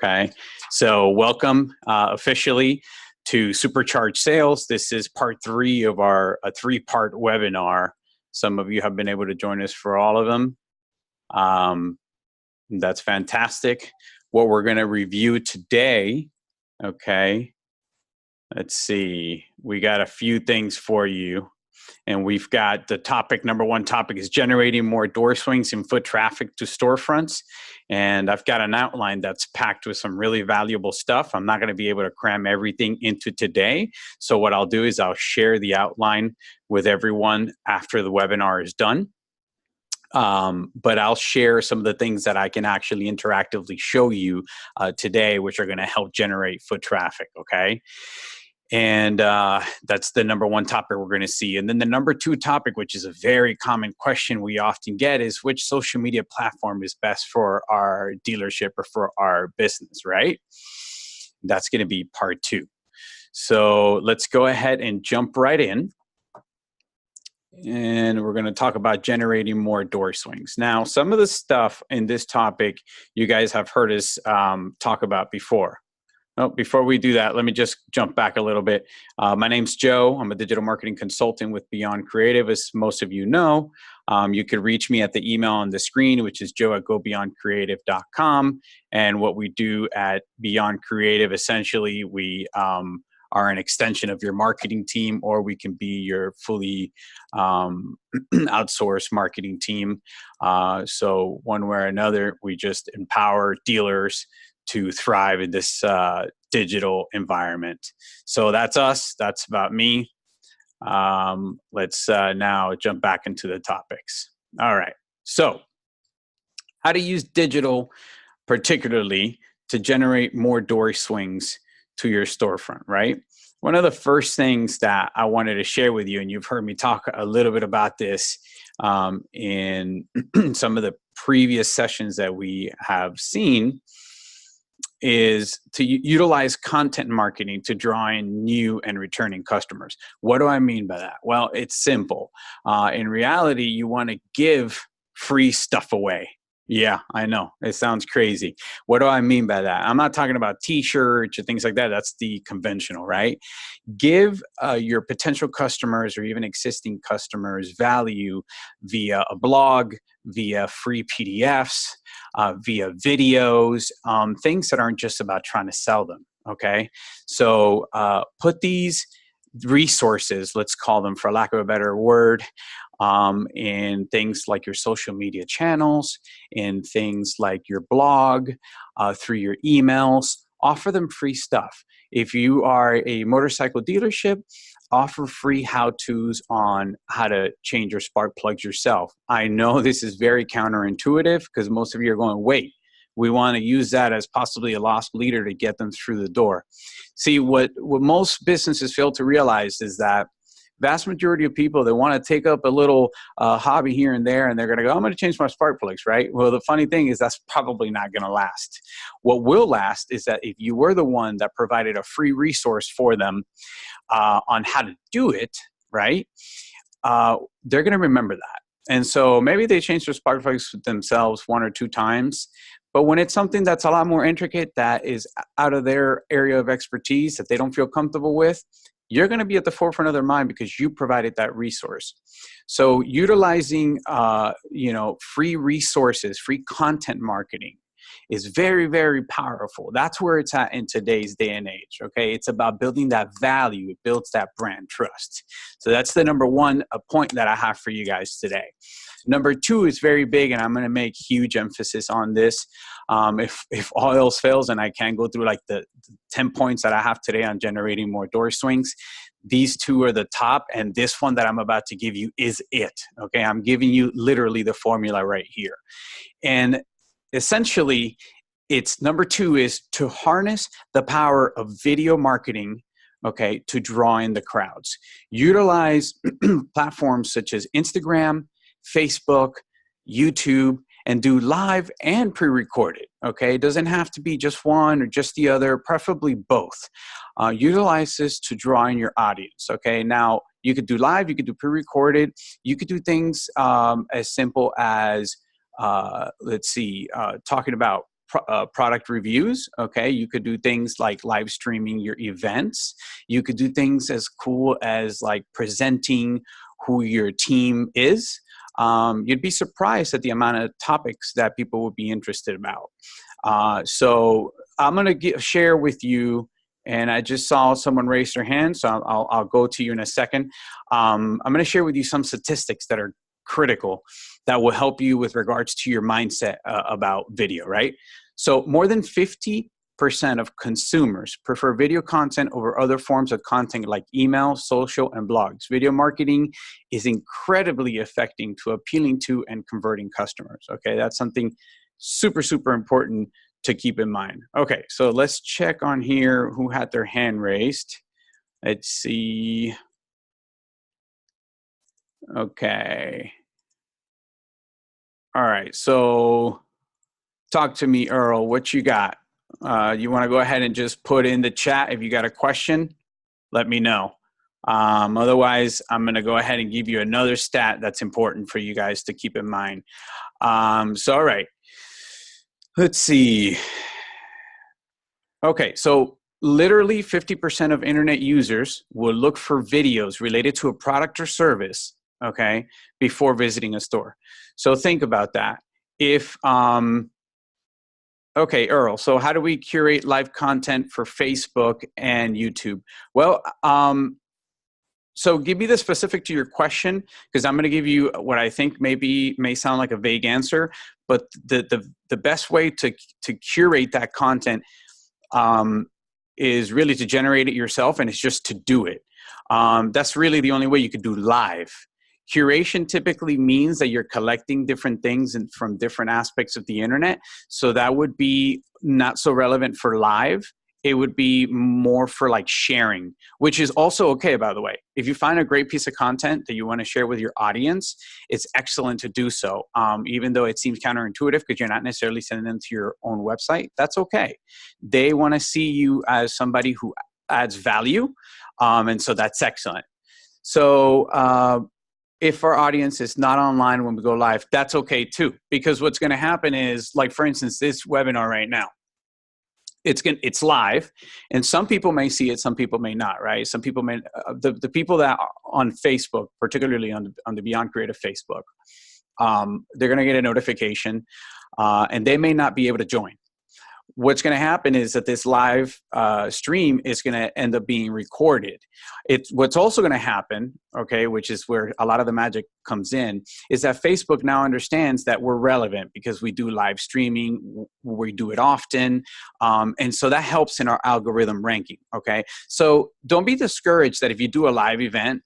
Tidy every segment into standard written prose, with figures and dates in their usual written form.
Okay, so welcome officially to Supercharge Sales. This is part 3 of our three-part webinar. Some of you have been able to join us for all of them. That's fantastic. What we're going to review today, okay, let's see. We got a few things for you. And we've got the topic, number 1 topic is generating more door swings and foot traffic to storefronts. And I've got an outline that's packed with some really valuable stuff. I'm not going to be able to cram everything into today. So what I'll do is I'll share the outline with everyone after the webinar is done. But I'll share some of the things that I can actually interactively show you today, which are going to help generate foot traffic, okay? And that's the number 1 topic we're going to see. And then the number 2 topic, which is a very common question we often get, is which social media platform is best for our dealership or for our business, right? That's going to be part 2. So let's go ahead and jump right in. And we're going to talk about generating more door swings. Now, some of the stuff in this topic you guys have heard us talk about before. Oh, before we do that, let me just jump back a little bit. My name's Joe. I'm a digital marketing consultant with Beyond Creative, as most of you know. You can reach me at the email on the screen, which is joe@gobeyondcreative.com. And what we do at Beyond Creative, essentially, we are an extension of your marketing team, or we can be your fully outsourced marketing team. So one way or another, we just empower dealers to thrive in this digital environment. So that's us. That's about me. Let's now jump back into the topics. All right. So how to use digital particularly to generate more door swings to your storefront, right? One of the first things that I wanted to share with you, and you've heard me talk a little bit about this in some of the previous sessions that we have seen, is to utilize content marketing to draw in new and returning customers. What do I mean by that? Well, it's simple. In reality, you want to give free stuff away. Yeah, I know. It sounds crazy. What do I mean by that? I'm not talking about t-shirts or things like that. That's the conventional, right? Give your potential customers or even existing customers value via a blog, via free PDFs, via videos, things that aren't just about trying to sell them, okay? So put these resources, let's call them for lack of a better word, in things like your social media channels, in things like your blog, through your emails. Offer them free stuff. If you are a motorcycle dealership, offer free how-tos on how to change your spark plugs yourself. I know this is very counterintuitive because most of you are going, wait, we want to use that as possibly a lost leader to get them through the door. See, what most businesses fail to realize is that vast majority of people, they want to take up a little hobby here and there, and they're going to go, I'm going to change my spark plugs, right? Well, the funny thing is that's probably not going to last. What will last is that if you were the one that provided a free resource for them on how to do it, right, they're going to remember that. And so maybe they change their spark plugs themselves 1 or 2 times. But when it's something that's a lot more intricate, that is out of their area of expertise, that they don't feel comfortable with, you're going to be at the forefront of their mind because you provided that resource. So utilizing, free resources, free content marketing is very, very powerful. That's where it's at in today's day and age, okay? It's about building that value. It builds that brand trust. So that's the number 1 point that I have for you guys today. Number 2 is very big, and I'm going to make huge emphasis on this. If all else fails, and I can go through like the 10 points that I have today on generating more door swings, these 2 are the top, and this one that I'm about to give you is it, okay? I'm giving you literally the formula right here. And essentially, it's number 2 is to harness the power of video marketing, okay, to draw in the crowds. Utilize platforms such as Instagram, Facebook, YouTube, and do live and pre-recorded, okay? It doesn't have to be just one or just the other, preferably both. Utilize this to draw in your audience, okay? Now, you could do live, you could do pre-recorded, you could do things as simple as, talking about product reviews. Okay, you could do things like live streaming your events. You could do things as cool as like presenting who your team is. You'd be surprised at the amount of topics that people would be interested about. So I'm going to share with you, and I just saw someone raise their hand, so I'll go to you in a second. I'm going to share with you some statistics that are critical that will help you with regards to your mindset about video, right? So more than 50% of consumers prefer video content over other forms of content like email, social, and blogs. Video marketing is incredibly effective to appealing to and converting customers. Okay, that's something super, super important to keep in mind. Okay, so let's check on here who had their hand raised. Let's see. Okay. All right, so talk to me, Earl. What you got? You want to go ahead and just put in the chat if you got a question? Let me know. Otherwise, I'm going to go ahead and give you another stat that's important for you guys to keep in mind. So, all right. Let's see. Okay, so literally 50% of internet users will look for videos related to a product or service, okay, before visiting a store. So think about that. If, okay, Earl, so how do we curate live content for Facebook and YouTube? Well, so give me the specific to your question, because I'm going to give you what I think may sound like a vague answer, but the best way to curate that content is really to generate it yourself, and it's just to do it. That's really the only way you could do live. Curation typically means that you're collecting different things from different aspects of the internet. So that would be not so relevant for live. It would be more for like sharing, which is also okay, by the way. If you find a great piece of content that you want to share with your audience, it's excellent to do so. Even though it seems counterintuitive because you're not necessarily sending them to your own website, that's okay. They want to see you as somebody who adds value. And so that's excellent. So if our audience is not online when we go live, that's okay too. Because what's going to happen is, like, for instance, this webinar right now, it's live, and some people may see it, some people may not, right? Some people may, the people that are on Facebook, particularly on the Beyond Creative Facebook, they're going to get a notification, and they may not be able to join. What's going to happen is that this live stream is going to end up being recorded. What's also going to happen, okay, which is where a lot of the magic comes in, is that Facebook now understands that we're relevant because we do live streaming, we do it often, and so that helps in our algorithm ranking, okay? So don't be discouraged that if you do a live event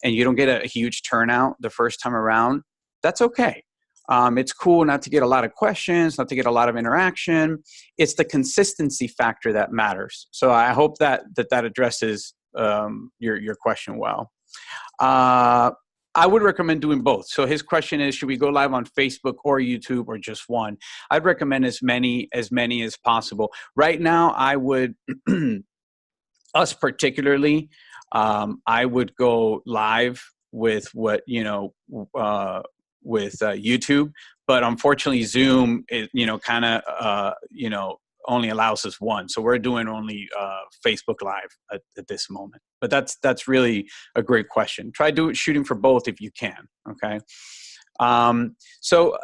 and you don't get a huge turnout the first time around, that's okay. It's cool not to get a lot of questions, not to get a lot of interaction. It's the consistency factor that matters. So I hope that addresses your question well. I would recommend doing both. So his question is, should we go live on Facebook or YouTube or just one? I'd recommend as many as possible. Right now, I would, us particularly, I would go live with what, with YouTube, but unfortunately Zoom is, kind of, only allows us one. So we're doing only Facebook Live at this moment. But that's really a great question. Try shooting for both if you can, okay? So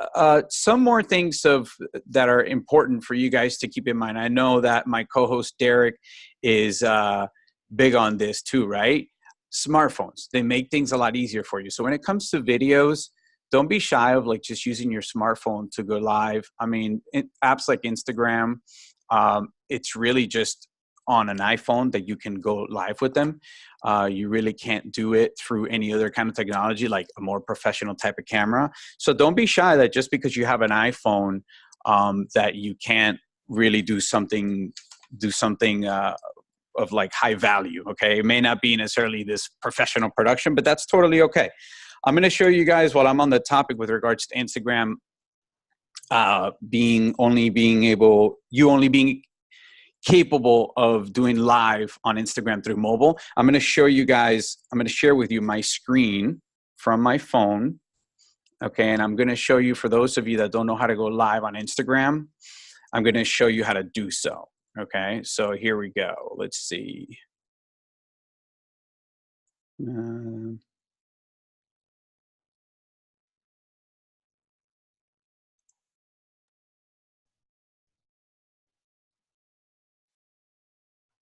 some more things that are important for you guys to keep in mind. I know that my co-host Derek is big on this too, right? Smartphones, they make things a lot easier for you. So when it comes to videos, don't be shy of like just using your smartphone to go live. I mean, apps like Instagram, it's really just on an iPhone that you can go live with them. You really can't do it through any other kind of technology, like a more professional type of camera. So don't be shy that just because you have an iPhone, that you can't really do something of like high value. Okay, it may not be necessarily this professional production, but that's totally okay. I'm going to show you guys, while I'm on the topic with regards to Instagram, being capable of doing live on Instagram through mobile. I'm going to show you guys, I'm going to share with you my screen from my phone. Okay, and I'm going to show you, for those of you that don't know how to go live on Instagram, I'm going to show you how to do so. Okay, so here we go. Let's see.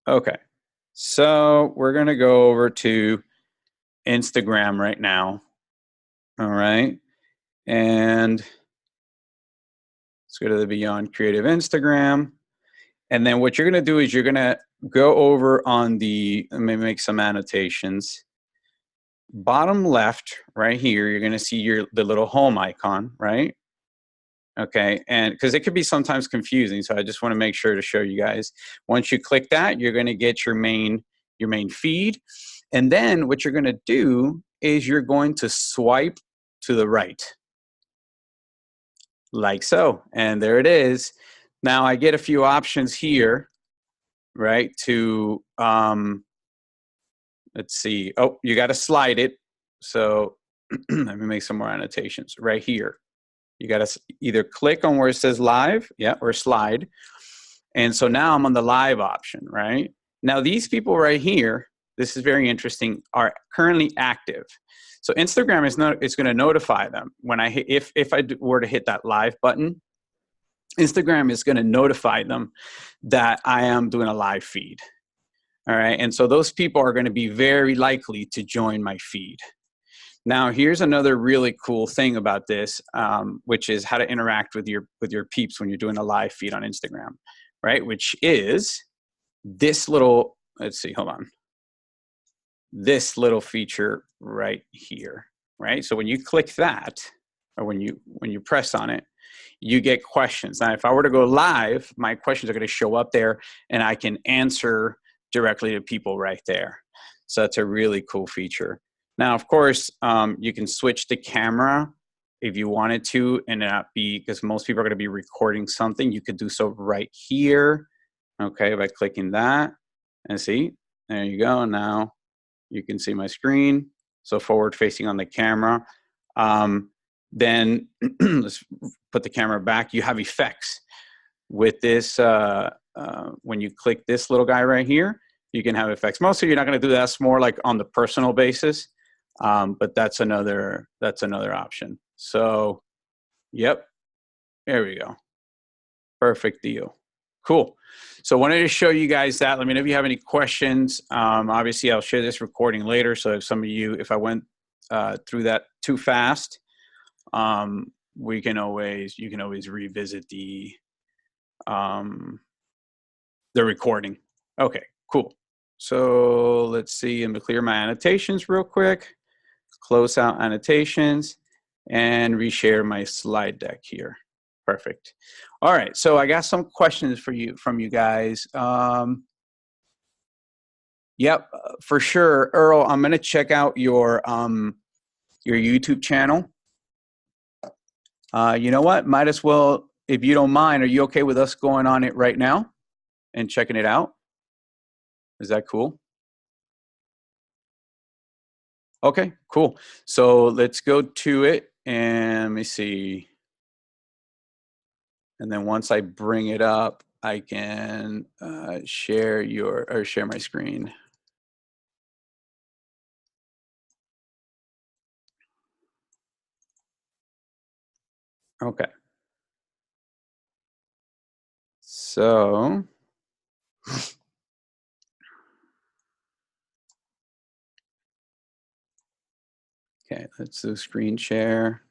Okay, so we're going to go over to Instagram right now. All right, and let's go to the Beyond Creative Instagram. And then what you're going to do is you're going to go over on the, let me make some annotations. Bottom left, right here, you're going to see the little home icon, right? Okay, and because it could be sometimes confusing, so I just want to make sure to show you guys. Once you click that, you're going to get your main feed, and then what you're going to do is you're going to swipe to the right, like so, and there it is. Now I get a few options here, right? To let's see. Oh, you got to slide it. So let me make some more annotations right here. You got to either click on where it says live, yeah, or slide. And so now I'm on the live option, right? Now these people right here, this is very interesting, are currently active. So Instagram is going to notify them when if I were to hit that live button. Instagram is going to notify them that I am doing a live feed. All right, and so those people are going to be very likely to join my feed. Now, here's another really cool thing about this, which is how to interact with your peeps when you're doing a live feed on Instagram, right? Which is this little, let's see, hold on. This little feature right here, right? So when you click that, or when you press on it, you get questions. Now, if I were to go live, my questions are going to show up there, and I can answer directly to people right there. So that's a really cool feature. Now, of course, you can switch the camera if you wanted to, and not be, because most people are going to be recording something. You could do so right here, okay, by clicking that, and see, there you go. Now you can see my screen. So forward facing on the camera. Then let's put the camera back. You have effects with this. When you click this little guy right here, you can have effects. Mostly you're not going to do that. That's more like on the personal basis, but that's another option. So, yep, there we go. Perfect deal. Cool. So I wanted to show you guys that. Let me know if you have any questions. Obviously, I'll share this recording later. So if some of you, if I went through that too fast, you can always revisit the recording. Okay, cool. So let's see, I'm gonna clear my annotations real quick, close out annotations, and reshare my slide deck here. Perfect. All right, so I got some questions from you guys. Yep, for sure, Earl. I'm gonna check out your YouTube channel. You know what? Might as well, if you don't mind, are you okay with us going on it right now and checking it out? Is that cool? Okay, cool. So let's go to it, and let me see. And then once I bring it up, I can share my screen. Okay. So okay, let's do screen share.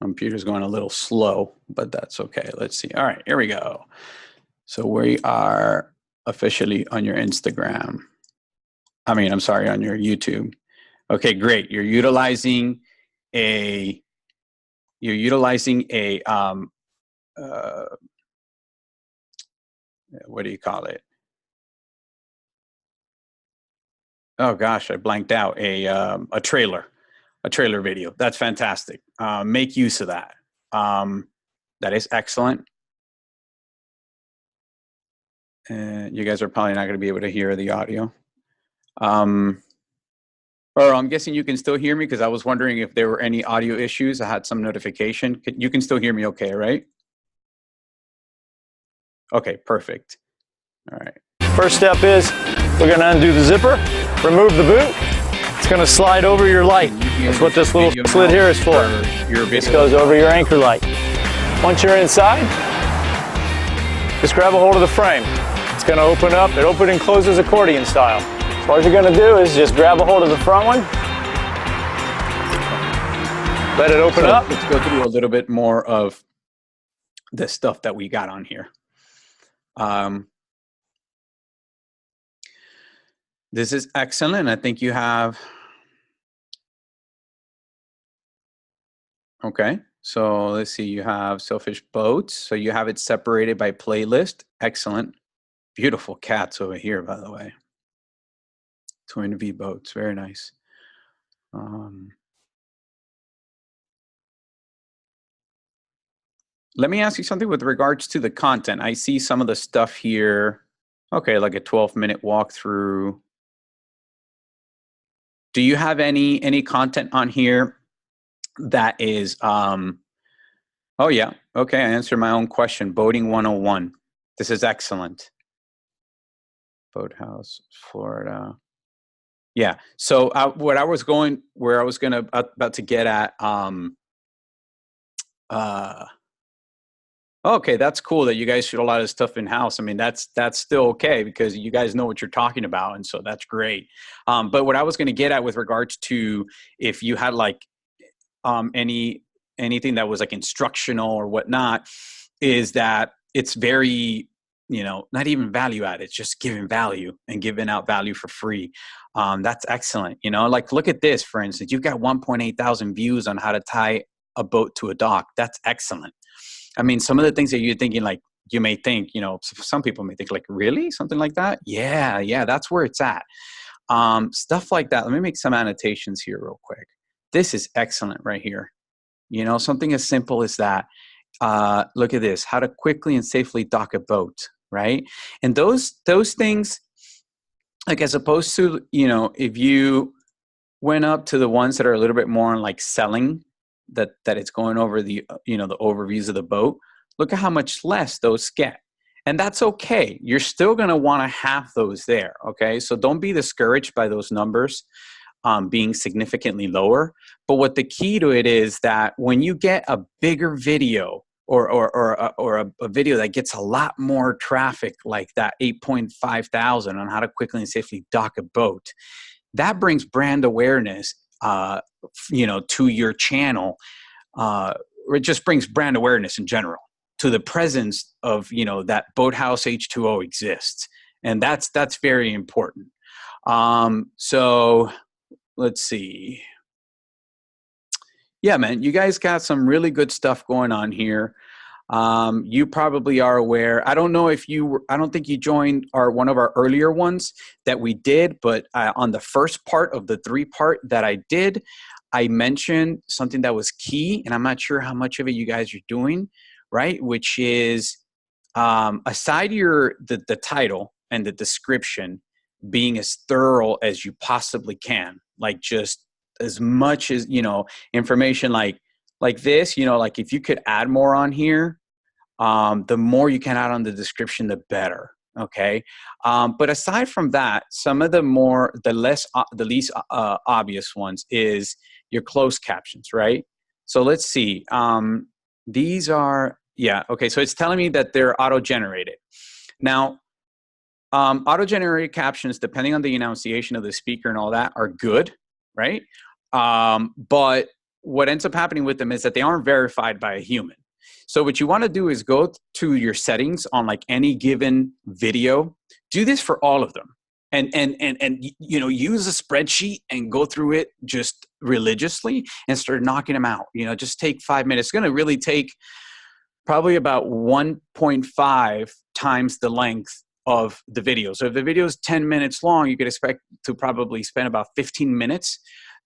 Computer's going a little slow, but that's okay. Let's see. All right, here we go. So we are officially on your Instagram. I'm sorry, on your YouTube. Okay, great. You're utilizing a what do you call it? Oh gosh, I blanked out. A trailer video. That's fantastic. Make use of that. That is excellent. You guys are probably not going to be able to hear the audio. Or I'm guessing you can still hear me, because I was wondering if there were any audio issues. I had some notification. You can still hear me okay, right? Okay, perfect. All right. First step is we're going to undo the zipper, remove the boot. It's going to slide over your light. That's what this little slit here is for. This goes over your anchor light. Once you're inside, just grab a hold of the frame. It's going to open up. It opens and closes accordion style. So all you're going to do is just grab a hold of the front one. Let it open up. Let's go through a little bit more of the stuff that we got on here. This is excellent. I think you have. Okay, so let's see. You have Selfish Boats. So you have it separated by playlist. Excellent. Beautiful cats over here, by the way. Twin V Boats. Very nice. Let me ask you something with regards to the content. I see some of the stuff here. Okay, like a 12-minute walkthrough. Do you have any content on here that is, oh yeah, okay, I answered my own question. Boating 101. This is excellent. Boathouse, Florida. Yeah, so where I was about to get at, okay, that's cool that you guys shoot a lot of stuff in-house. I mean, that's still okay because you guys know what you're talking about, and so that's great. But what I was going to get at with regards to if you had like anything that was like instructional or whatnot, is that it's very, not even value added. It's just giving value and giving out value for free. That's excellent. Like look at this, for instance. You've got 1.8 thousand views on how to tie a boat to a dock. That's excellent. I mean, some of the things that you're thinking, like you may think, some people may think like, really? Something like that? Yeah, that's where it's at. Stuff like that. Let me make some annotations here real quick. This is excellent right here. Something as simple as that. Look at this, how to quickly and safely dock a boat, right? And those things, like as opposed to, if you went up to the ones that are a little bit more on like selling, that it's going over the the overviews of the boat, look at how much less those get. And that's okay. You're still going to want to have those there. Okay, so don't be discouraged by those numbers being significantly lower. But what the key to it is that when you get a bigger video or a video that gets a lot more traffic, like that 8.5 thousand on how to quickly and safely dock a boat, that brings brand awareness to your channel, or it just brings brand awareness in general to the presence of, that Boathouse H2O exists. And that's very important. So let's see. Yeah, man, you guys got some really good stuff going on here. You probably are aware. I don't know if I don't think you joined one of our earlier ones that we did, but on the first part of the 3-part that I did, I mentioned something that was key, and I'm not sure how much of it you guys are doing, right? Which is aside the title and the description being as thorough as you possibly can, like just as much as, information like this, like if you could add more on here, the more you can add on the description, the better. Okay. But aside from that, some of the least obvious ones is your closed captions, right? So let's see. These are, yeah. Okay. So it's telling me that they're auto-generated. Now, auto-generated captions, depending on the enunciation of the speaker and all that, are good, right? But what ends up happening with them is that they aren't verified by a human. So what you want to do is go to your settings on like any given video. Do this for all of them, and use a spreadsheet and go through it just religiously and start knocking them out. Just take 5 minutes. It's going to really take probably about 1.5 times the length of the video. So if the video is 10 minutes long, you could expect to probably spend about 15 minutes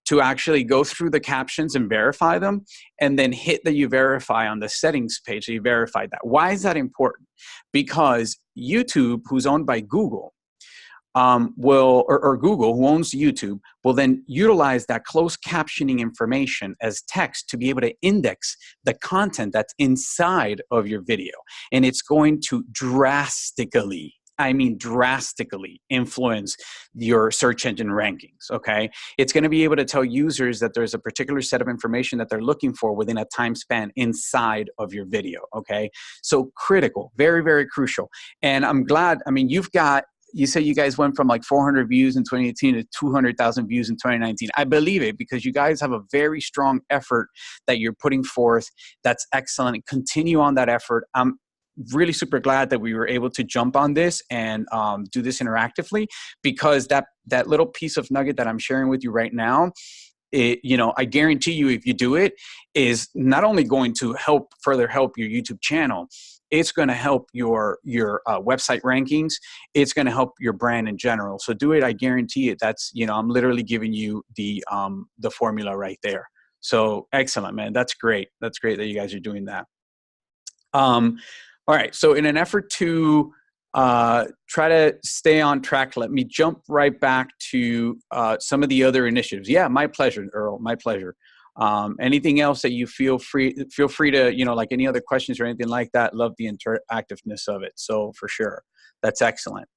to actually go through the captions and verify them, and then hit the you verify on the settings page so you verified that. Why is that important? Because YouTube, who's owned by Google, or Google, who owns YouTube, will then utilize that closed captioning information as text to be able to index the content that's inside of your video. And it's going to drastically, I mean drastically, influence your search engine rankings, okay? It's going to be able to tell users that there's a particular set of information that they're looking for within a time span inside of your video, okay? So critical, very, very crucial. And I'm glad, I mean, you say you guys went from like 400 views in 2018 to 200,000 views in 2019. I believe it, because you guys have a very strong effort that you're putting forth. That's excellent. Continue on that effort. I'm really super glad that we were able to jump on this and do this interactively, because that little piece of nugget that I'm sharing with you right now, I guarantee you, if you do it, is not only going to further help your YouTube channel, it's going to help your website rankings. It's going to help your brand in general. So do it. I guarantee it. That's, I'm literally giving you the formula right there. So excellent, man. That's great. That's great that you guys are doing that. All right. So in an effort to try to stay on track, let me jump right back to some of the other initiatives. Yeah, my pleasure, Earl. My pleasure. Anything else that you feel free to, like any other questions or anything like that? Love the interactiveness of it. So for sure, that's excellent.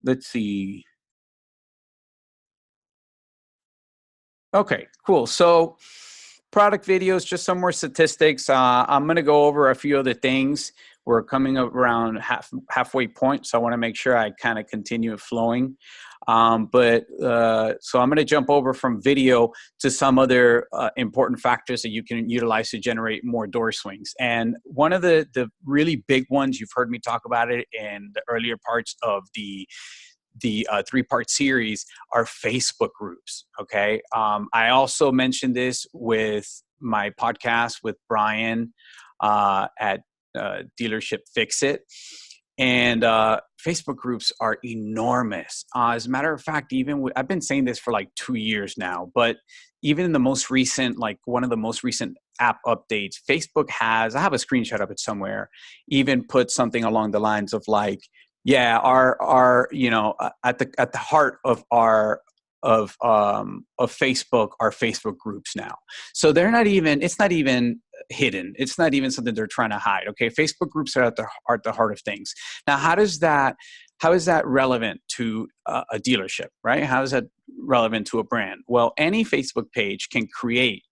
Let's see. Okay, cool. So product videos, just some more statistics. I'm going to go over a few other things. We're coming up around halfway point, so I want to make sure I kind of continue it flowing. So I'm going to jump over from video to some other important factors that you can utilize to generate more door swings. And one of the really big ones, you've heard me talk about it in the earlier parts of the three-part series, are Facebook groups, okay? I also mentioned this with my podcast with Brian at Dealership Fix It. And Facebook groups are enormous. As a matter of fact, I've been saying this for like 2 years now, but even in the most recent, like one of the most recent app updates, Facebook has, I have a screenshot of it somewhere, even put something along the lines of like, yeah, our at the heart of Facebook are Facebook groups now. So it's not even hidden. It's not even something they're trying to hide. Okay, Facebook groups are at the heart of things. Now, how is that relevant to a dealership, right? How is that relevant to a brand? Well, any Facebook page can create.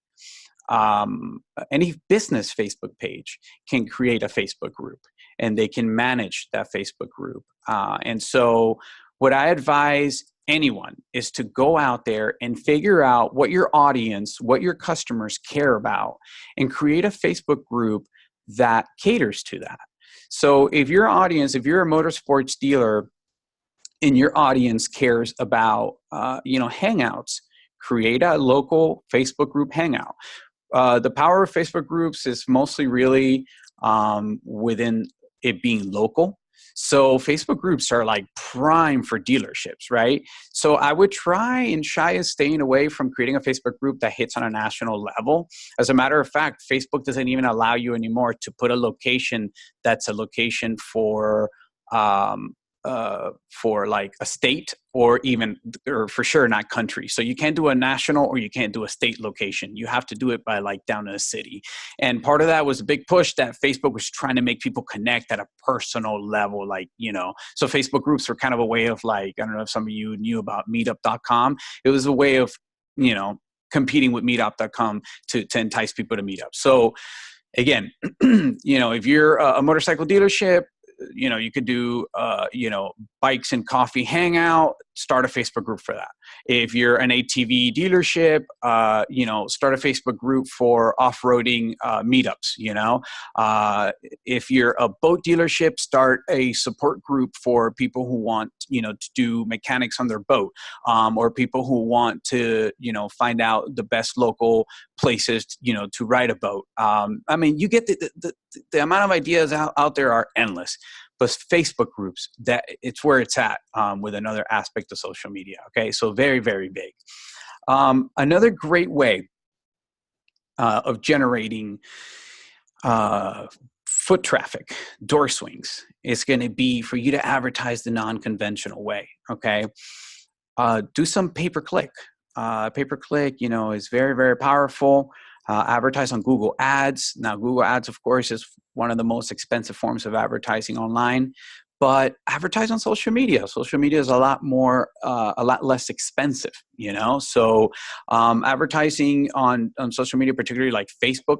Any business Facebook page can create a Facebook group, and they can manage that Facebook group. And so what I advise anyone is to go out there and figure out what your audience, what your customers care about, and create a Facebook group that caters to that. So if you're a motorsports dealer and your audience cares about, hangouts, create a local Facebook group hangout. The power of Facebook groups is mostly really within it being local. So Facebook groups are like prime for dealerships, right? So I would try and shy of staying away from creating a Facebook group that hits on a national level. As a matter of fact, Facebook doesn't even allow you anymore to put a location that's a location for like a state or for sure not country. So you can't do a national or you can't do a state location. You have to do it by like down to a city. And part of that was a big push that Facebook was trying to make people connect at a personal level, so Facebook groups were kind of a way of like, I don't know if some of you knew about meetup.com. It was a way of, competing with meetup.com to entice people to meet up. So again, if you're a motorcycle dealership, you could do, bikes and coffee hangout, start a Facebook group for that. If you're an ATV dealership, start a Facebook group for off-roading meetups, if you're a boat dealership, start a support group for people who want, to do mechanics on their boat, or people who want to, find out the best local places, to ride a boat. You get the amount of ideas out there are endless. But Facebook groups, that it's where it's at with another aspect of social media. Okay, so very, very big. Another great way of generating foot traffic, door swings. It's going to be for you to advertise the non-conventional way. Okay. Do some pay-per-click. Pay-per-click, you know, is very, very powerful. Advertise on Google Ads. Now, Google Ads, of course, is one of the most expensive forms of advertising online, but advertise on social media. Social media is a lot less expensive, you know? So advertising on social media, particularly like Facebook,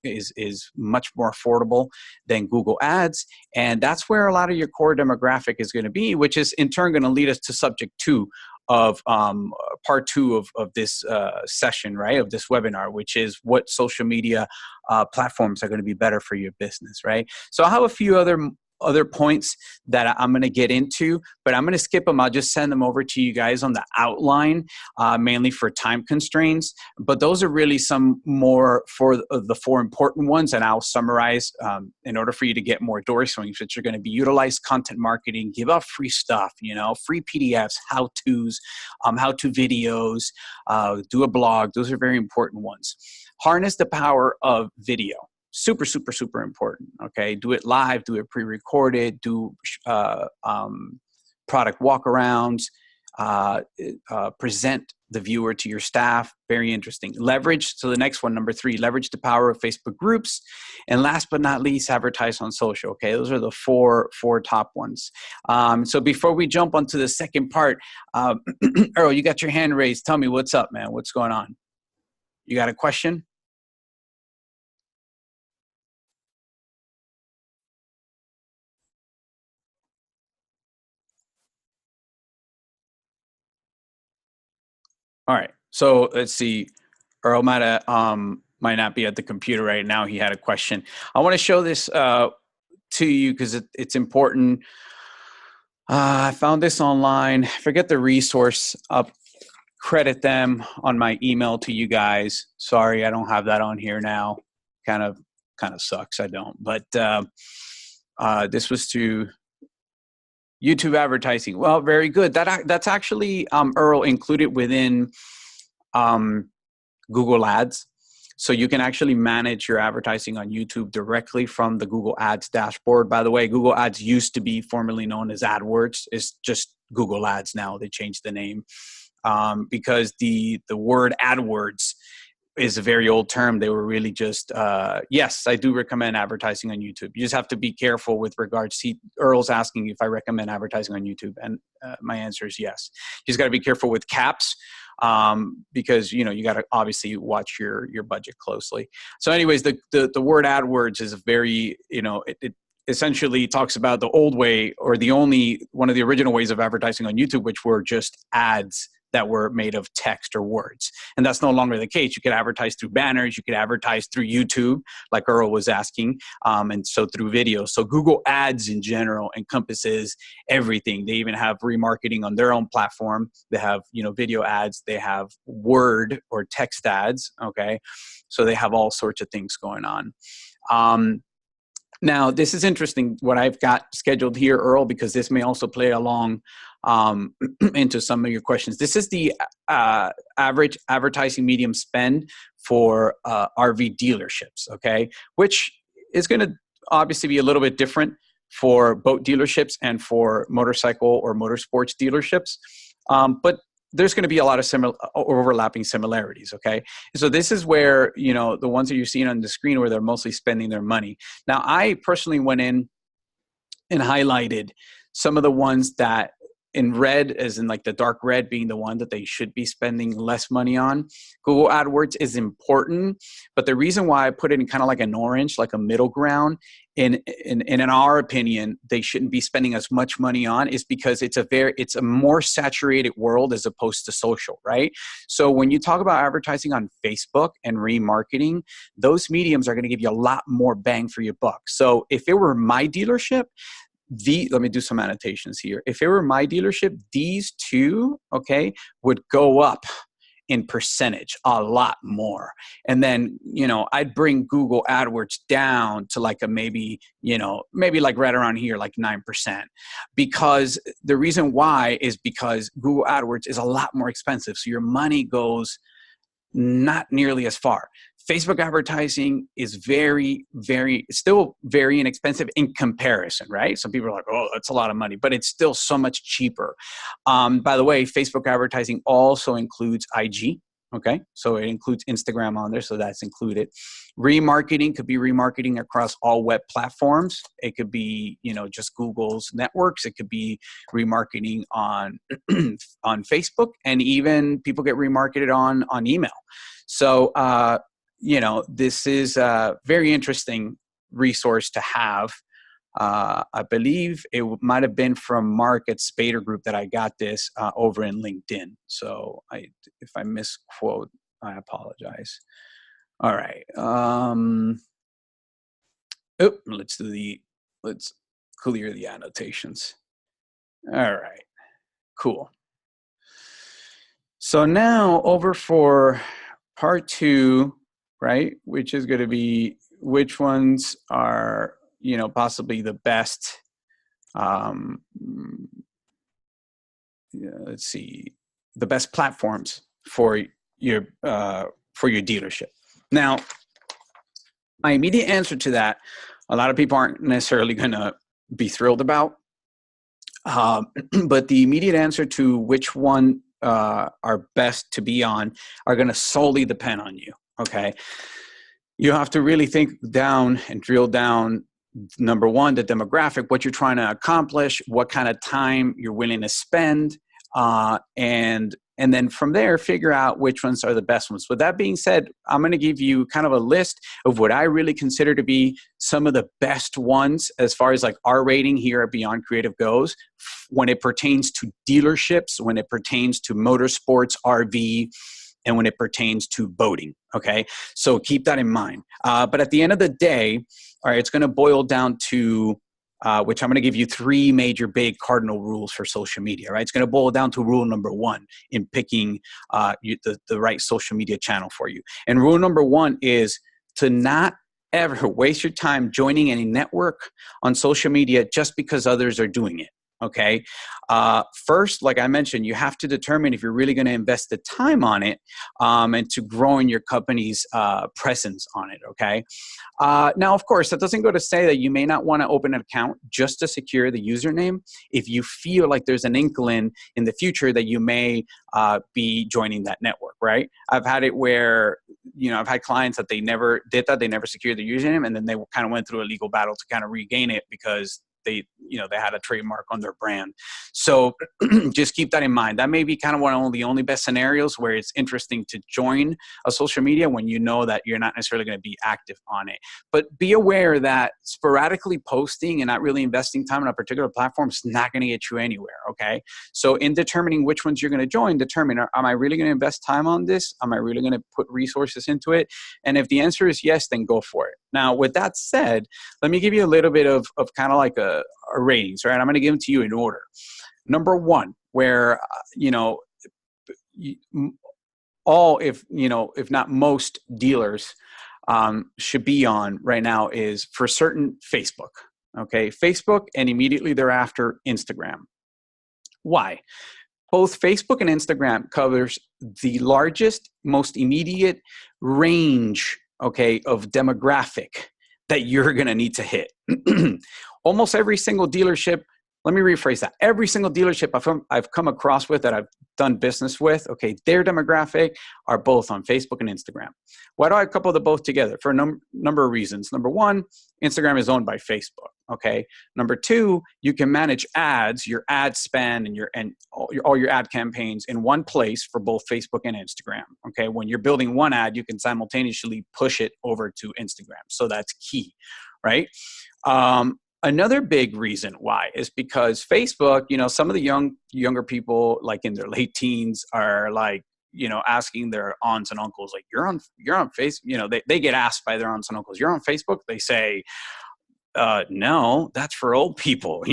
is much more affordable than Google Ads. And that's where a lot of your core demographic is going to be, which is in turn going to lead us to subject 2 of part 2 of this session, right, of this webinar, which is what social media platforms are going to be better for your business, right? So I have a few other points that I'm going to get into, but I'm going to skip them. I'll just send them over to you guys on the outline, mainly for time constraints. But those are really some more for the 4 important ones, and I'll summarize in order for you to get more door swings, which are going to be utilize content marketing, give out free stuff, you know, free PDFs, how-tos, how-to videos, do a blog. Those are very important ones. Harness the power of video. Super, super, super important. Okay, do it live, do it pre-recorded, do product walkarounds, present the viewer to your staff. Very interesting. Leverage. So the next one, number 3, leverage the power of Facebook groups, and last but not least, advertise on social. Okay, those are the four top ones. So before we jump onto the second part, Earl, you got your hand raised. Tell me what's up, man. What's going on? You got a question? All right, so let's see. Earl might not be at the computer right now. He had a question. I want to show this to you because it's important. I found this online. Forget the resource. I'll credit them on my email to you guys. Sorry, I don't have that on here now. Kind of sucks. I don't. But this was to YouTube advertising. Well, very good. That's actually Earl included within Google Ads. So you can actually manage your advertising on YouTube directly from the Google Ads dashboard. By the way, Google Ads used to be formerly known as AdWords. It's just Google Ads now. They changed the name because the word AdWords is a very old term. They were really just, yes, I do recommend advertising on YouTube. You just have to be careful with regards to, Earl's asking if I recommend advertising on YouTube, and my answer is yes. You just got to be careful with caps because, you know, you got to obviously watch your budget closely. So anyways, the word AdWords is a very, you know, it essentially talks about the old way, or one of the original ways of advertising on YouTube, which were just ads that were made of text or words. And that's no longer the case. You could advertise through banners, you could advertise through YouTube, like Earl was asking, and so through video. So Google Ads in general encompasses everything. They even have remarketing on their own platform. They have, you know, video ads, they have word or text ads, okay? So they have all sorts of things going on. Now, this is interesting, what I've got scheduled here, Earl, because this may also play along into some of your questions. This is the average advertising medium spend for RV dealerships, okay? Which is going to obviously be a little bit different for boat dealerships and for motorcycle or motorsports dealerships. But there's going to be a lot of overlapping similarities, okay? So this is where, you know, the ones that you're seeing on the screen where they're mostly spending their money. Now, I personally went in and highlighted some of the ones that in red, as in like the dark red being the one that they should be spending less money on. Google AdWords is important, but the reason why I put it in kind of like an orange, like a middle ground, in our opinion, they shouldn't be spending as much money on, is because it's a more saturated world as opposed to social, right? So when you talk about advertising on Facebook and remarketing, those mediums are going to give you a lot more bang for your buck. So if it were my dealership, let me do some annotations here. If it were my dealership, these two, okay, would go up in percentage a lot more. And then, you know, I'd bring Google AdWords down to like a maybe like right around here, like 9%. Because the reason why is because Google AdWords is a lot more expensive. So your money goes not nearly as far. Facebook advertising is still very inexpensive in comparison, right? Some people are like, oh, that's a lot of money, but it's still so much cheaper. By the way, Facebook advertising also includes IG. Okay, so it includes Instagram on there, so that's included. Remarketing could be remarketing across all web platforms. It could be, just Google's networks. It could be remarketing on on Facebook, and even people get remarketed on email. So, this is a very interesting resource to have. I believe it might have been from Mark at Spader Group that I got this over in LinkedIn. So if I misquote, I apologize. All right. Let's clear the annotations. All right, cool. So now over for part 2, right? Which is going to be which ones are possibly the best. Let's see, the best platforms for your dealership. Now, my immediate answer to that, a lot of people aren't necessarily going to be thrilled about, but the immediate answer to which one are best to be on are going to solely depend on you. Okay, you have to really think down and drill down. Number one, the demographic, what you're trying to accomplish, what kind of time you're willing to spend, and then from there, figure out which ones are the best ones. With that being said, I'm going to give you kind of a list of what I really consider to be some of the best ones as far as like our rating here at Beyond Creative goes when it pertains to dealerships, when it pertains to motorsports, RV, and when it pertains to boating, okay? So keep that in mind. But at the end of the day, all right, it's going to boil down to, which I'm going to give you 3 major big cardinal rules for social media, right? It's going to boil down to rule number 1 in picking the right social media channel for you. And rule number 1 is to not ever waste your time joining any network on social media just because others are doing it. Okay. First, like I mentioned, you have to determine if you're really going to invest the time on it and to growing your company's presence on it. Okay. Now, of course, that doesn't go to say that you may not want to open an account just to secure the username if you feel like there's an inkling in the future that you may be joining that network, right? I've had it where, I've had clients that they never did that. They never secured the username, and then they kind of went through a legal battle to kind of regain it because they had a trademark on their brand. So just keep that in mind. That may be kind of one of the only best scenarios where it's interesting to join a social media when you know that you're not necessarily going to be active on it. But be aware that sporadically posting and not really investing time on a particular platform is not going to get you anywhere, okay? So in determining which ones you're going to join, determine, am I really going to invest time on this? Am I really going to put resources into it? And if the answer is yes, then go for it. Now, with that said, let me give you a little bit of kind of like a ratings, right? I'm going to give them to you in order. Number 1, where, if not most dealers should be on right now is for certain Facebook. Okay. Facebook, and immediately thereafter, Instagram. Why? Both Facebook and Instagram covers the largest, most immediate range, okay, of demographic that you're going to need to hit. Almost every single dealership, let me rephrase that. Every single dealership I've come across with that I've done business with, okay, their demographic are both on Facebook and Instagram. Why do I couple the both together? For a number of reasons. Number 1, Instagram is owned by Facebook, okay? Number 2, you can manage ads, your ad spend, and all your ad campaigns in one place for both Facebook and Instagram, okay? When you're building one ad, you can simultaneously push it over to Instagram. So that's key, right? Another big reason why is because Facebook, some of the younger people, like in their late teens, are like, asking their aunts and uncles, like, you're on Facebook. They get asked by their aunts and uncles, you're on Facebook? They say, no, that's for old people,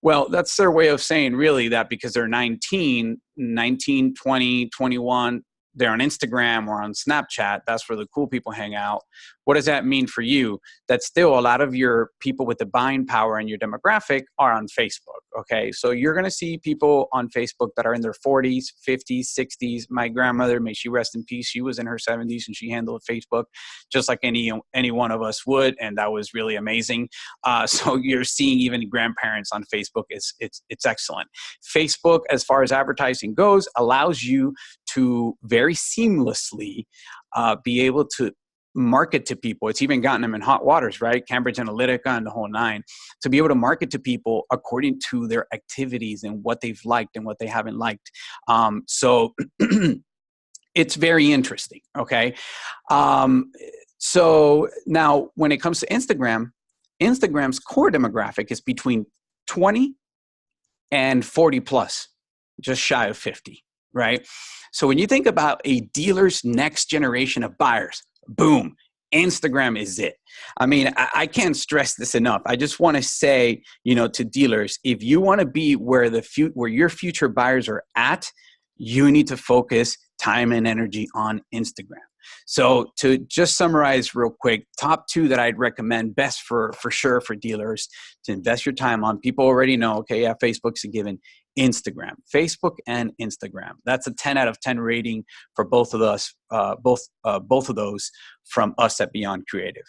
Well, that's their way of saying really that because they're 19, 20, 21, they're on Instagram or on Snapchat. That's where the cool people hang out. What does that mean for you? That still a lot of your people with the buying power and your demographic are on Facebook. Okay, so you're going to see people on Facebook that are in their 40s, 50s, 60s. My grandmother, may she rest in peace, she was in her 70s and she handled Facebook just like any one of us would, and that was really amazing. So you're seeing even grandparents on Facebook. It's excellent. Facebook, as far as advertising goes, allows you to very seamlessly be able to market to people. It's even gotten them in hot waters, right? Cambridge Analytica and the whole nine, to be able to market to people according to their activities and what they've liked and what they haven't liked. So it's very interesting. Okay. So now when it comes to Instagram, Instagram's core demographic is between 20 and 40 plus, just shy of 50, right? So when you think about a dealer's next generation of buyers, boom, Instagram is it. I mean, I can't stress this enough. I just want to say, to dealers, if you want to be where your future buyers are at, you need to focus time and energy on Instagram. So to just summarize real quick, top 2 that I'd recommend best for sure for dealers to invest your time on. People already know, okay, yeah, Facebook's a given. Instagram, Facebook and Instagram. That's a 10 out of 10 rating for both of us, both of those from us at Beyond Creative.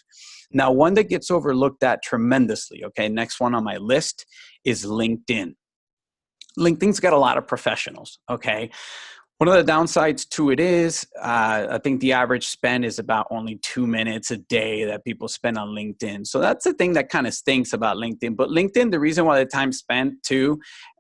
Now, one that gets overlooked at tremendously, okay, next one on my list is LinkedIn. LinkedIn's got a lot of professionals, okay? One of the downsides to it is, I think the average spend is about only 2 minutes a day that people spend on LinkedIn. So that's the thing that kind of stinks about LinkedIn. But LinkedIn, the reason why the time spent too,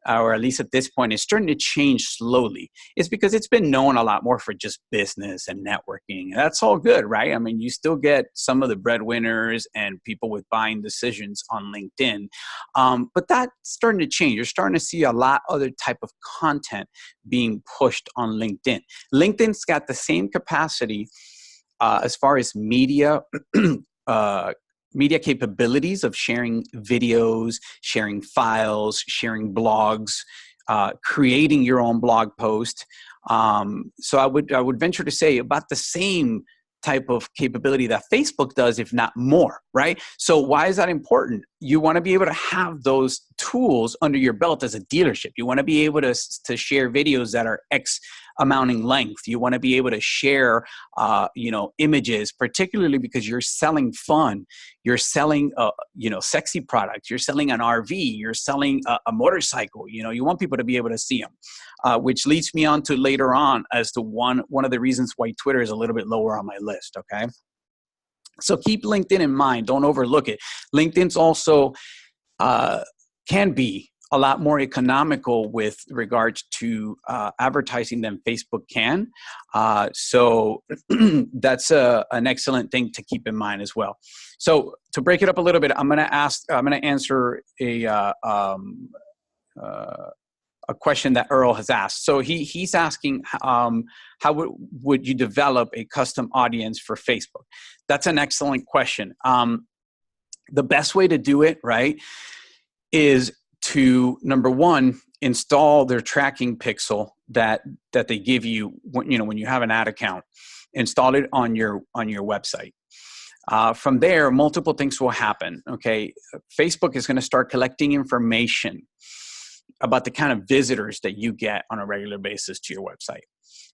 or at least at this point, is starting to change slowly, is because it's been known a lot more for just business and networking. That's all good, right? I mean, you still get some of the breadwinners and people with buying decisions on LinkedIn. But that's starting to change. You're starting to see a lot other type of content being pushed on LinkedIn. LinkedIn's got the same capacity as far as media capabilities of sharing videos, sharing files, sharing blogs, creating your own blog post. So I would venture to say about the same type of capability that Facebook does, if not more, right? So why is that important? You want to be able to have those tools under your belt as a dealership. You want to be able to share videos that are X amount in length. You want to be able to share, images, particularly because you're selling fun. You're selling, sexy products. You're selling an RV. You're selling a motorcycle. You want people to be able to see them, which leads me on to later on as to one of the reasons why Twitter is a little bit lower on my list. Okay. So keep LinkedIn in mind. Don't overlook it. LinkedIn's also can be a lot more economical with regards to advertising than Facebook can. So that's an excellent thing to keep in mind as well. So to break it up a little bit, I'm going to answer a question that Earl has asked. So he's asking, how would you develop a custom audience for Facebook? That's an excellent question. The best way to do it, right, is to, number one, install their tracking pixel that they give you when you have an ad account. Install it on your website. From there, multiple things will happen. Okay, Facebook is going to start collecting information about the kind of visitors that you get on a regular basis to your website.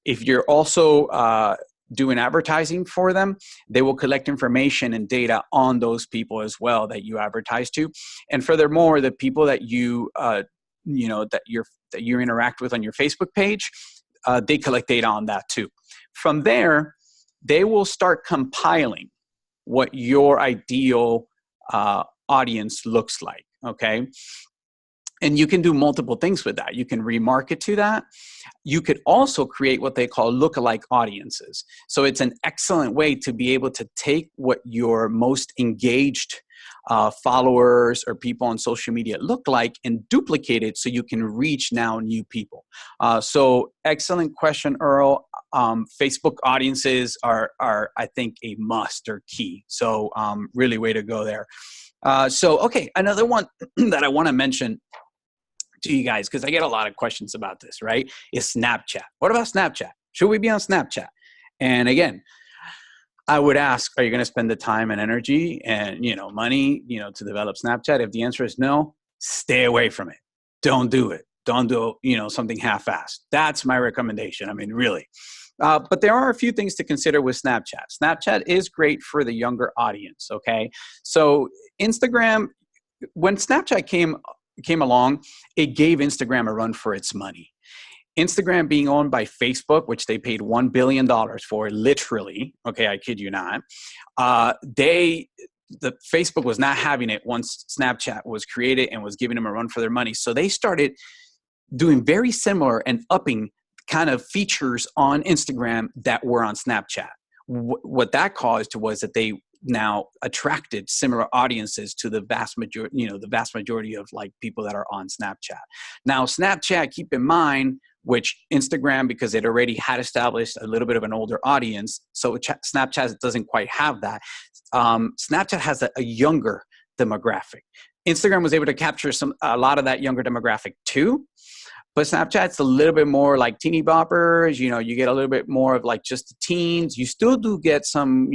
If you're also doing advertising for them, they will collect information and data on those people as well that you advertise to. And furthermore, the people that you interact with on your Facebook page, they collect data on that too. From there, they will start compiling what your ideal audience looks like. Okay. And you can do multiple things with that. You can remarket to that. You could also create what they call lookalike audiences. So it's an excellent way to be able to take what your most engaged followers or people on social media look like and duplicate it so you can reach now new people. So excellent question, Earl. Facebook audiences are I think, a must or key. So really way to go there. Okay, another one that I want to mention to you guys, because I get a lot of questions about this, right, is Snapchat. What about Snapchat? Should we be on Snapchat? And again, I would ask, are you going to spend the time and energy and money to develop Snapchat? If the answer is no, stay away from it. don't do it. Don't do, something half-assed. That's my recommendation. I mean, really. But there are a few things to consider with Snapchat. Snapchat is great for the younger audience, okay? So Instagram, when Snapchat came along, it gave Instagram a run for its money. Instagram being owned by Facebook, which they paid $1 billion for, literally, okay, I kid you not, the Facebook was not having it once Snapchat was created and was giving them a run for their money. So they started doing very similar and upping kind of features on Instagram that were on Snapchat. What that caused was that they now attracted similar audiences to the vast majority of like people that are on Snapchat. Now, Snapchat, keep in mind, which Instagram, because it already had established a little bit of an older audience, so Snapchat doesn't quite have that. Snapchat has a younger demographic. Instagram was able to capture a lot of that younger demographic too, but Snapchat's a little bit more like teeny boppers. You get a little bit more of like just the teens. You still do get some,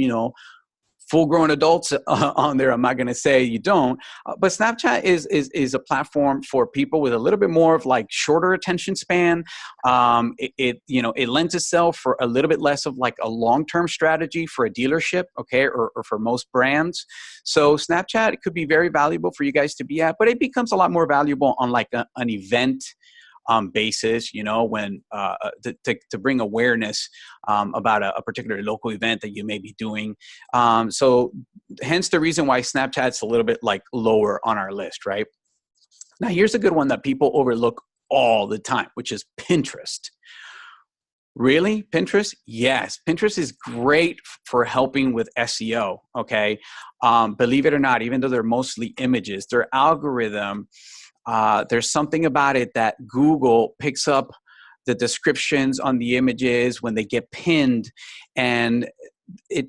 full-grown adults on there. I'm not going to say you don't, but Snapchat is a platform for people with a little bit more of like shorter attention span. It lends itself for a little bit less of like a long-term strategy for a dealership, okay, or for most brands. So Snapchat, it could be very valuable for you guys to be at, but it becomes a lot more valuable on like an event basis, when to bring awareness about a particular local event that you may be doing. So hence the reason why Snapchat's a little bit like lower on our list, right? Now, here's a good one that people overlook all the time, which is Pinterest. Really? Pinterest? Yes. Pinterest is great for helping with SEO, okay? Believe it or not, even though they're mostly images, their algorithm, there's something about it that Google picks up the descriptions on the images when they get pinned, and it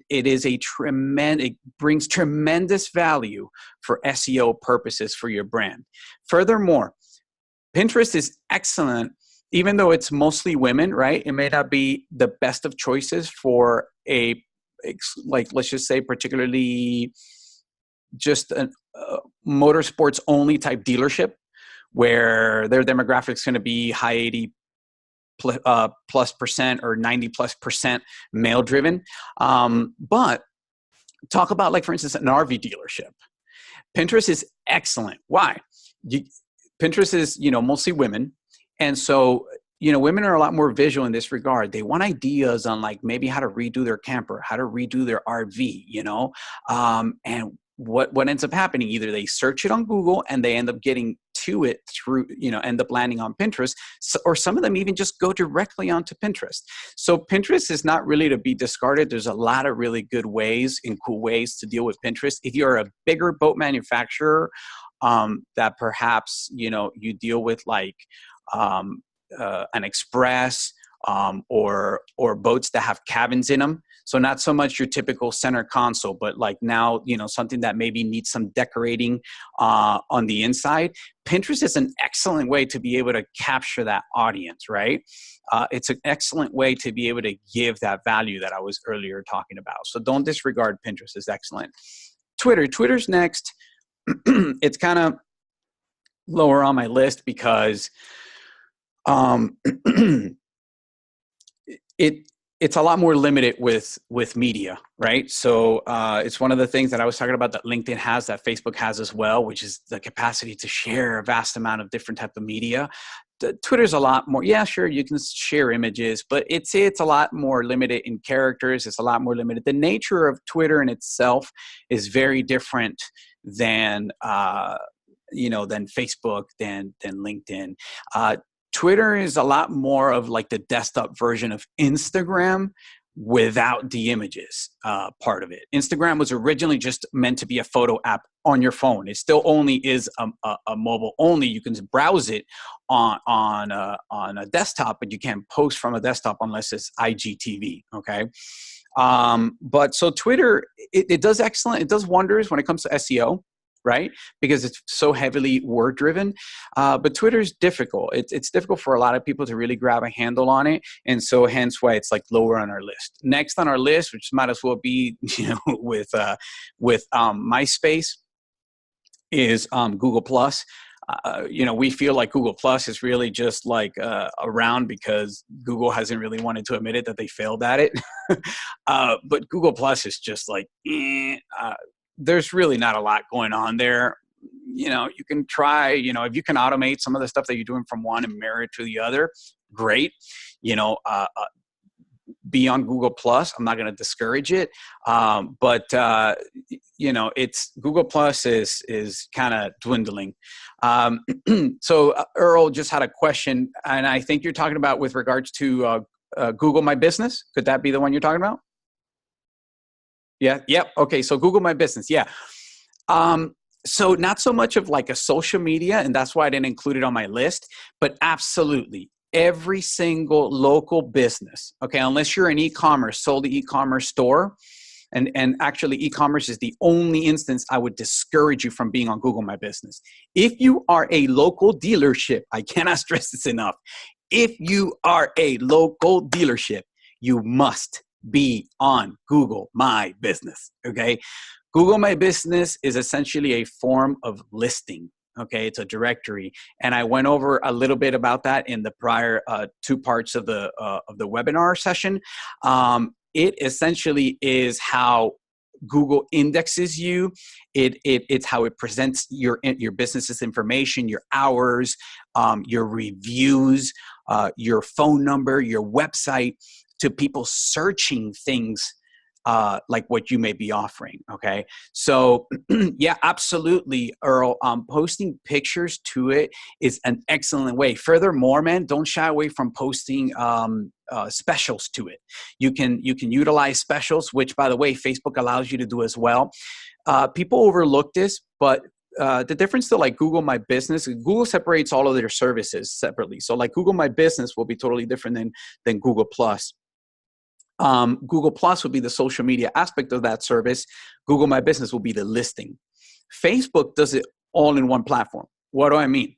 brings tremendous value for SEO purposes for your brand. Furthermore, Pinterest is excellent, even though it's mostly women, right? It may not be the best of choices for let's just say particularly just a motorsports only type dealership, where their demographic is going to be high 80 plus percent or 90 plus percent male driven. But talk about, like, for instance, an RV dealership. Pinterest is excellent. Why? Pinterest is, mostly women. And so, women are a lot more visual in this regard. They want ideas on like maybe how to redo their camper, how to redo their RV, and what ends up happening, either they search it on Google and they end up getting to it through, end up landing on Pinterest, or some of them even just go directly onto Pinterest. So Pinterest is not really to be discarded. There's a lot of really good ways and cool ways to deal with Pinterest. If you're a bigger boat manufacturer that perhaps, you deal with like an express or boats that have cabins in them. So not so much your typical center console, but like now, something that maybe needs some decorating on the inside. Pinterest is an excellent way to be able to capture that audience, right? It's an excellent way to be able to give that value that I was earlier talking about. So don't disregard Pinterest. It's excellent. Twitter's next. It's kind of lower on my list because it's a lot more limited with media, right? So it's one of the things that I was talking about that LinkedIn has, that Facebook has as well, which is the capacity to share a vast amount of different type of media. Twitter's a lot more, yeah, sure, you can share images, but it's a lot more limited in characters. It's a lot more limited. The nature of Twitter in itself is very different than than Facebook, than LinkedIn. Twitter is a lot more of like the desktop version of Instagram without the images part of it. Instagram was originally just meant to be a photo app on your phone. It still only is a mobile only. You can browse it on a desktop, but you can't post from a desktop unless it's IGTV, okay? But so Twitter, it does excellent. It does wonders when it comes to SEO, right? Because it's so heavily word driven. But Twitter's difficult. It's difficult for a lot of people to really grab a handle on it. And so hence why it's like lower on our list. Next on our list, which might as well be, with MySpace, is Google Plus. you know, we feel like Google Plus is really just like around because Google hasn't really wanted to admit it that they failed at it. But Google Plus is just like, there's really not a lot going on there. You know, you can try, you know, if you can automate some of the stuff that you're doing from one and mirror it to the other, great. You know, be on Google Plus. I'm not going to discourage it, but you know, it's Google Plus is kind of dwindling. So Earl just had a question, and I think you're talking about with regards to Google My Business. Could that be the one you're talking about? Yeah. Yep. Okay. So Google My Business. Yeah. So not so much of like a social media, and that's why I didn't include it on my list, but absolutely every single local business, okay, unless you're an e-commerce, sold the e-commerce store, and actually e-commerce is the only instance I would discourage you from being on Google My Business. If you are a local dealership, I cannot stress this enough, if you are a local dealership, you must be on Google My Business, okay? Google My Business is essentially a form of listing. Okay, it's a directory, and I went over a little bit about that in the prior 2 parts of the webinar session. It essentially is how Google indexes you. It's how it presents your business's information, your hours, your reviews, your phone number, your website, to people searching things like what you may be offering. Okay. So yeah, absolutely, Earl. Posting pictures to it is an excellent way. Furthermore, man, don't shy away from posting specials to it. You can utilize specials, which by the way, Facebook allows you to do as well. People overlook this, but the difference to like Google My Business, Google separates all of their services separately. So like Google My Business will be totally different than Google Plus. Google Plus would be the social media aspect of that service. Google My Business will be the listing. Facebook does it all in one platform. What do I mean?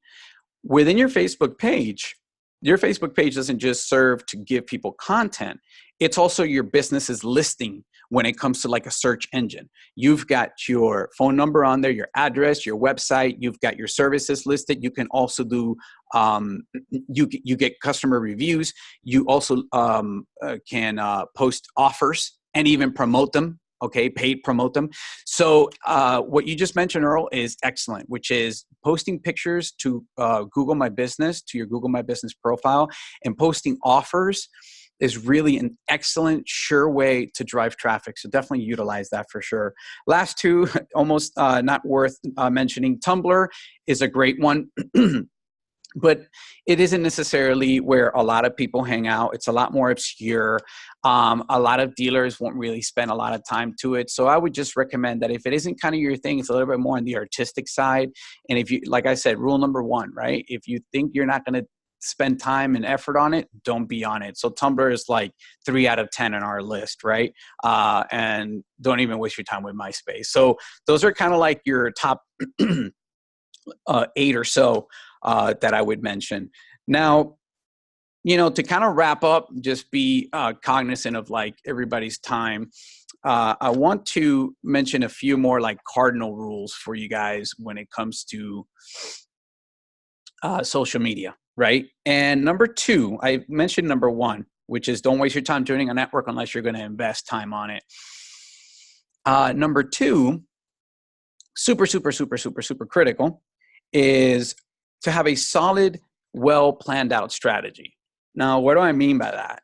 Within your Facebook page doesn't just serve to give people content. It's also your business's listing when it comes to like a search engine. You've got your phone number on there, your address, your website, you've got your services listed. You can also do, you get customer reviews. You also can post offers and even promote them. Okay, paid promote them. So what you just mentioned, Earl, is excellent, which is posting pictures to Google My Business, to your Google My Business profile, and posting offers is really an excellent, sure way to drive traffic. So definitely utilize that for sure. Last 2, almost not worth mentioning. Tumblr is a great one. But it isn't necessarily where a lot of people hang out. It's a lot more obscure. A lot of dealers won't really spend a lot of time to it. So I would just recommend that if it isn't kind of your thing, it's a little bit more on the artistic side. And if you, like I said, rule number 1, right? If you think you're not going to spend time and effort on it, don't be on it. So Tumblr is like 3 out of 10 on our list, right? And don't even waste your time with MySpace. So those are kind of like your top 8 or so that I would mention. Now, you know, to kind of wrap up, just be cognizant of like everybody's time. I want to mention a few more like cardinal rules for you guys when it comes to social media, right? And number 2, I mentioned number 1, which is don't waste your time joining a network unless you're going to invest time on it. Number 2, super critical, is to have a solid, well planned out strategy. Now, what do I mean by that?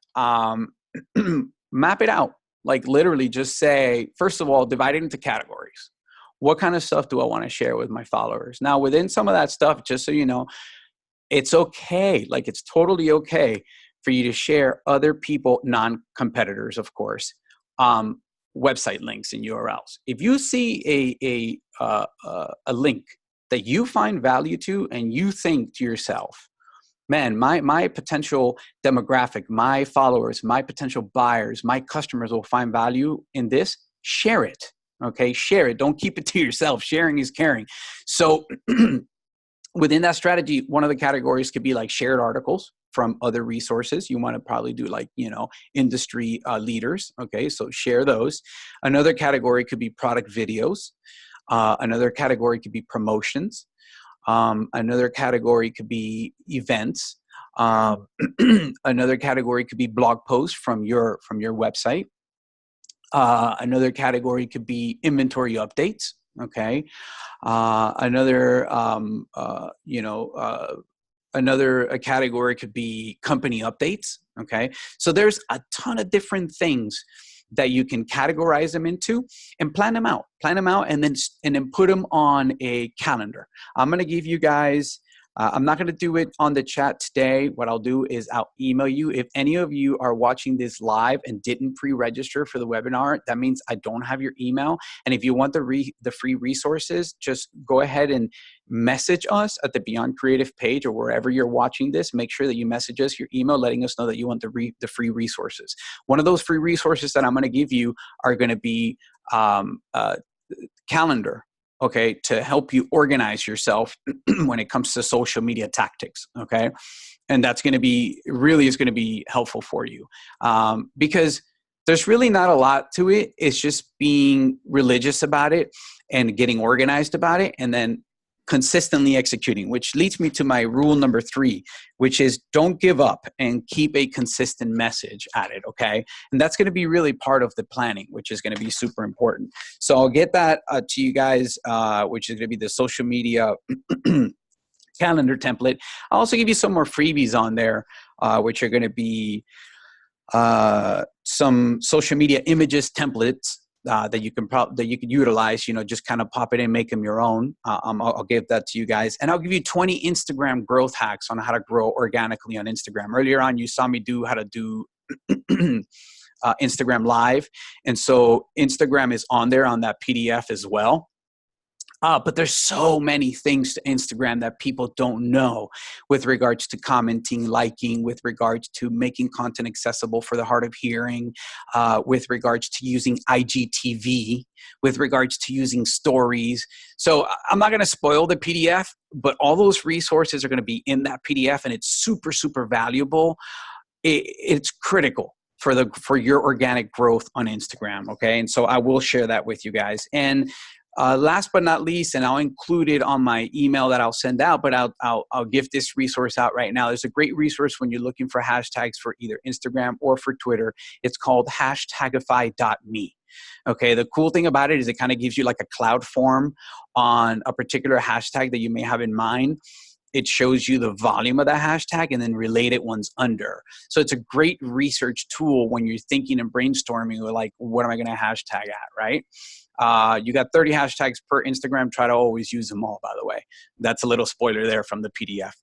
Map it out. Like literally just say, first of all, divide it into categories. What kind of stuff do I want to share with my followers? Now, within some of that stuff, just so you know, it's okay. Like it's totally okay for you to share other people, non-competitors, of course, website links and URLs. If you see a link that you find value to and you think to yourself, man, my potential demographic, my followers, my potential buyers, my customers will find value in this, share it, okay? Share it. Don't keep it to yourself. Sharing is caring. So within that strategy, one of the categories could be like shared articles from other resources. You want to probably do like, you know, industry leaders, okay? So share those. Another category could be product videos. Another category could be promotions. Another category could be events. Another category could be blog posts from your website. Another category could be inventory updates. Okay. Another category could be company updates. Okay. So there's a ton of different things that you can categorize them into and plan them out, and then put them on a calendar. I'm going to give you guys, I'm not going to do it on the chat today. What I'll do is I'll email you. If any of you are watching this live and didn't pre-register for the webinar, that means I don't have your email. And if you want the free resources, just go ahead and message us at the Beyond Creative page or wherever you're watching this. Make sure that you message us your email letting us know that you want the free resources. One of those free resources that I'm going to give you are going to be calendar. Okay, to help you organize yourself when it comes to social media tactics. Okay, and that's going to be is going to be helpful for you because there's really not a lot to it. It's just being religious about it and getting organized about it, and then consistently executing, which leads me to my rule number 3, which is don't give up and keep a consistent message at it, okay? And that's going to be really part of the planning, which is going to be super important. So I'll get that to you guys, which is going to be the social media calendar template. I'll also give you some more freebies on there, which are going to be some social media images templates that you can utilize, just kind of pop it in, make them your own. I'll give that to you guys. And I'll give you 20 Instagram growth hacks on how to grow organically on Instagram. Earlier on, you saw me do how to do Instagram Live. And so Instagram is on there on that PDF as well. But there's so many things to Instagram that people don't know with regards to commenting, liking, with regards to making content accessible for the hard of hearing, with regards to using IGTV, with regards to using stories. So I'm not going to spoil the PDF, but all those resources are going to be in that PDF, and it's super, super valuable. It's critical for your organic growth on Instagram. Okay. And so I will share that with you guys. And last but not least, and I'll include it on my email that I'll send out, but I'll give this resource out right now. There's a great resource when you're looking for hashtags for either Instagram or for Twitter. It's called hashtagify.me. Okay, the cool thing about it is it kind of gives you like a cloud form on a particular hashtag that you may have in mind. It shows you the volume of that hashtag and then related ones under. So it's a great research tool when you're thinking and brainstorming, like, what am I going to hashtag at, right? You got 30 hashtags per Instagram. Try to always use them all, by the way. That's a little spoiler there from the PDF.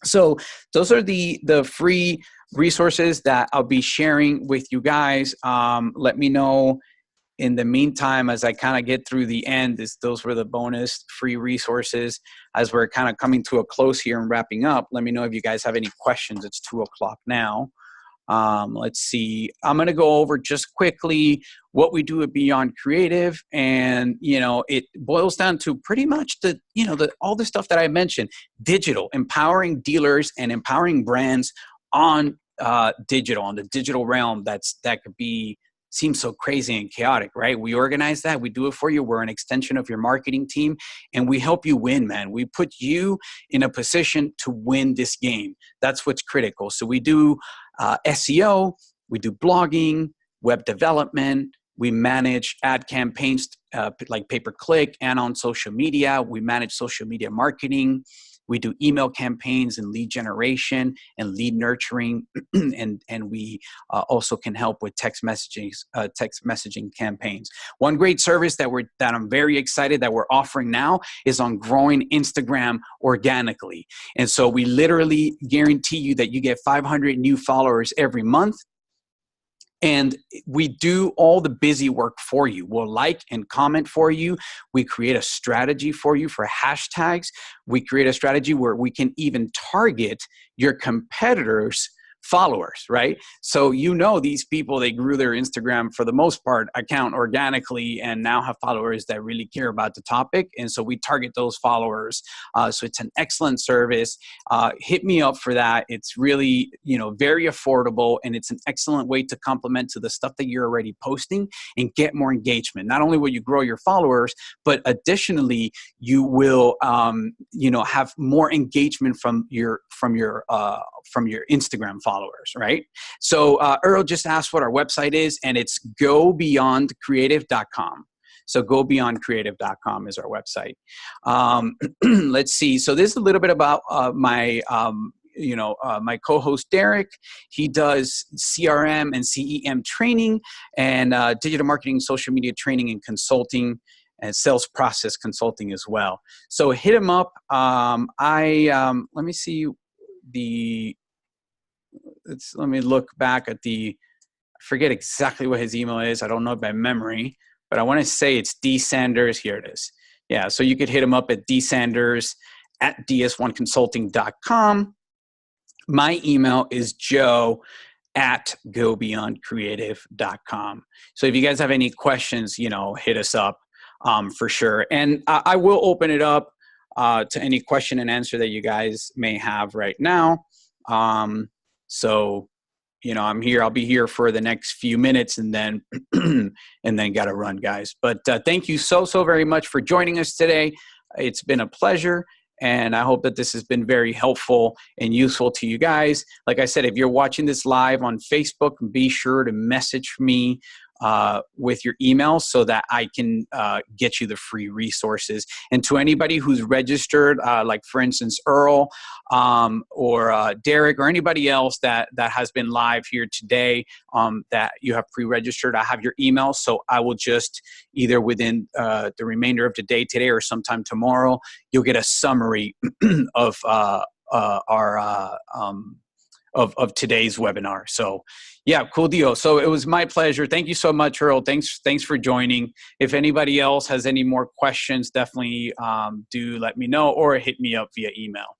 So those are the free resources that I'll be sharing with you guys. Let me know in the meantime, as I kind of get through the end, those were the bonus free resources. As we're kind of coming to a close here and wrapping up, let me know if you guys have any questions. It's 2:00 now. Let's see. I'm going to go over just quickly what we do at Beyond Creative. And, it boils down to pretty much all the stuff that I mentioned, digital, empowering dealers and empowering brands on digital, on the digital realm. That could seems so crazy and chaotic, right? We organize that. We do it for you. We're an extension of your marketing team, and we help you win, man. We put you in a position to win this game. That's what's critical. So we do SEO, we do blogging, web development. We manage ad campaigns like pay-per-click and on social media. We manage social media marketing. We do email campaigns and lead generation and lead nurturing, and we also can help with text messaging campaigns. One great service that I'm very excited that we're offering now is on growing Instagram organically. And so we literally guarantee you that you get 500 new followers every month. And we do all the busy work for you. We'll like and comment for you. We create a strategy for you for hashtags. We create a strategy where we can even target your competitors followers, right? So these people, they grew their Instagram for the most part account organically and now have followers that really care about the topic. And so we target those followers. So it's an excellent service. Hit me up for that. It's really, very affordable, and it's an excellent way to complement to the stuff that you're already posting and get more engagement. Not only will you grow your followers, but additionally, you will, have more engagement from your Instagram followers, right? So Earl just asked what our website is, and it's gobeyondcreative.com. So gobeyondcreative.com is our website. Let's see. So this is a little bit about my co-host Derek. He does CRM and CEM training and digital marketing, social media training and consulting, and sales process consulting as well. So hit him up. Let me see let me look back at I forget exactly what his email is. I don't know it by memory, but I want to say it's dsanders. Here it is. Yeah. So you could hit him up at dsanders@ds1consulting.com. My email is joe@gobeyondcreative.com. So if you guys have any questions, hit us up for sure. And I will open it up to any question and answer that you guys may have right now. So, I'm here. I'll be here for the next few minutes and then got to run, guys. But thank you so very much for joining us today. It's been a pleasure. And I hope that this has been very helpful and useful to you guys. Like I said, if you're watching this live on Facebook, be sure to message me with your email so that I can get you the free resources. And to anybody who's registered, like for instance, Earl or Derek or anybody else that has been live here today that you have pre-registered, I have your email. So I will just either within the remainder of the day today or sometime tomorrow, you'll get a summary of of today's webinar. So yeah, cool deal. So it was my pleasure. Thank you so much, Earl. Thanks for joining. If anybody else has any more questions, definitely do let me know or hit me up via email.